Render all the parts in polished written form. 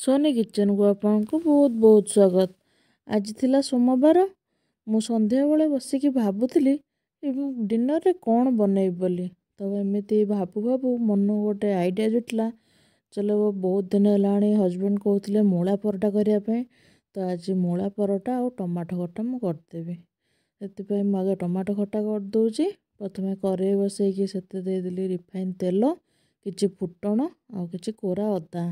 Soni kitchen को आपको बहुत बहुत स्वागत। आज थिला सोमवार। मु संध्या बेले बसिकी भाबुली डिनर रे कौन बनैबी बोली। तो एमती भाबू भाबू मन गोटे आइडिया जुटला। चलो बहुत दिन है हजबैंड कहते मूला परोटा करने। तो आज मूला परोटा और टमाटो खटा मु करदेवी। से मुझे टमाटो खटा करदे। प्रथम कड़े बसैकी से देदेली रिफाइन तेल कि फुटण आ कि कोरा अदा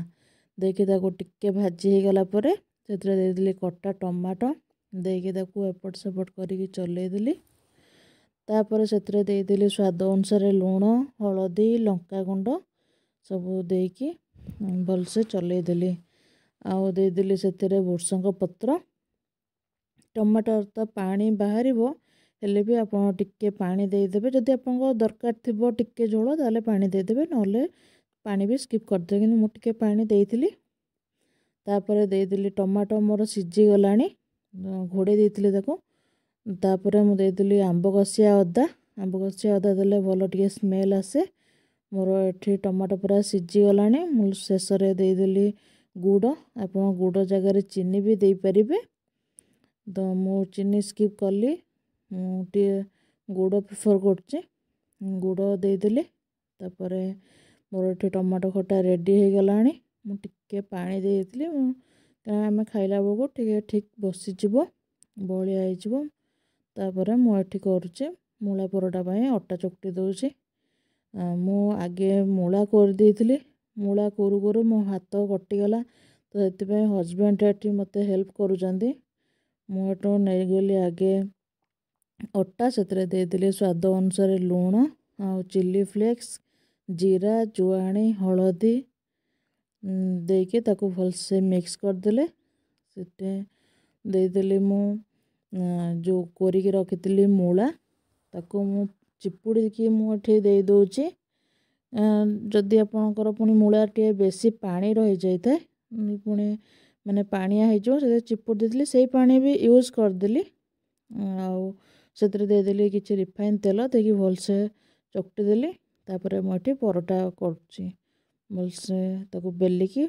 देकी टिके भाजी हो गला परे से देदेली कटा टमाटो देकी एपट सेपट करके चलैदेली। तापर से देदेली स्वाद अनुसार लुण हलदी लंका गुंड सबू देकी भलसे चलैदेली। आउ देदेली से भुर्संग पत्र टमाटर तो पानी बाहर हेले भी आप टिके पानी देदेवे। जदि आप दरकार थी टिके झोल ताले पानी देदेवे ना पानी भी स्किप करदे। कि मुझे पानी देती तापर देदेली टमाटो मोर सीझी गला घोड़े देती तापर मुझे देदेली आंब कषिया अदा देले भल टे स्मेल आसे। मोर एठी टमाटो पूरा सीझी गला शेष देदेली गुड़। आप गुड़ जगह चीनी भी दे पारिबे। तो मु चीनी स्किप कली मुझे गुड़ प्रिफर कर गुड़ देदेली। तापर मोर एठी टमाटो खटा रेडी हो गला। मुझे पानी देती आम खाइला बेलू टे ठीक बसीज बलिया होपर मुझे करुचे मूला परोटा अटा चकटी दूसरी। मु आगे मूला कर देती मूला करू करू मो हाथ कटिगला। तो से हजबैंड एटी मत हेल्प करुँच। मुझे नहीं गली आगे अटा से देदेली स्वाद अनुसार लुण आ चिली फ्लेक्स जीरा जुआणी हलदी देके ताको भलसे मिक्स करदेले। से देदेली मु जो कोरिकी रखी मूला ताको मु चिपुड़ी की मुझे दे दूची। जदि आपणकर पुणी मूला टे बेसी पानी रही जाए पुणी माने पानिया हो चिपुड़ी देती से पानी भी यूज करदेली। से देदेली कि रिफाइन तेल देकी भलसे चकटी देली। तापर मुझे परोटा करुच्ची भलसे ताको बेलिकी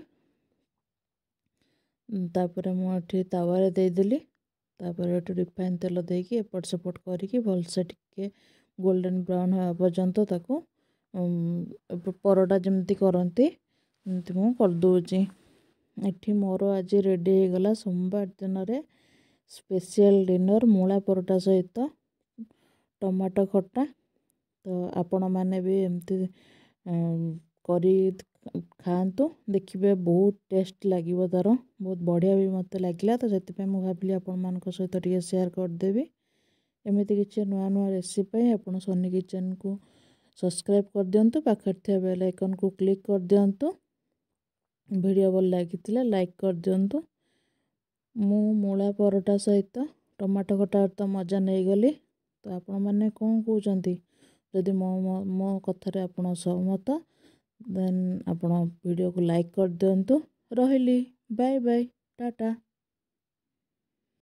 तापर मुझे तावारे देदेली। तापर रिफाइन तेल देकी एपट सेपट करके भलसे टिके गोल्डन ब्राउन होगा पर्यंत ताको परोटा जमती करती एमती मु करदूची। एठी मोर आज रेडी हो गला सोमवार दिन रे स्पेशल डिनर मूला परोटा सहित टमाटो खटा। तो आपण मैंने भी एमती करी खातु देखिए बहुत टेस्ट लगे तार बहुत बढ़िया भी मत लगे। तो से भाविली आपण मान सहित टे सेयार करदेवी। एमती किसी नुआ नुआ रेसिपी आप सोनी किचन को सब्सक्राइब कर दिंतु पाखे थे बेल आइकन को क्लिक कर दिंतु। वीडियो भल लगी लाइक कर दिंतु। मु मूला परोटा सहित टमाटो खटा तो मजा नहीं गली। तो आपण मैंने कौन कहते जदि मो कथार आप सहमत देन आप वीडियो को लाइक कर दिंतु। रही बाय बाय टाटा।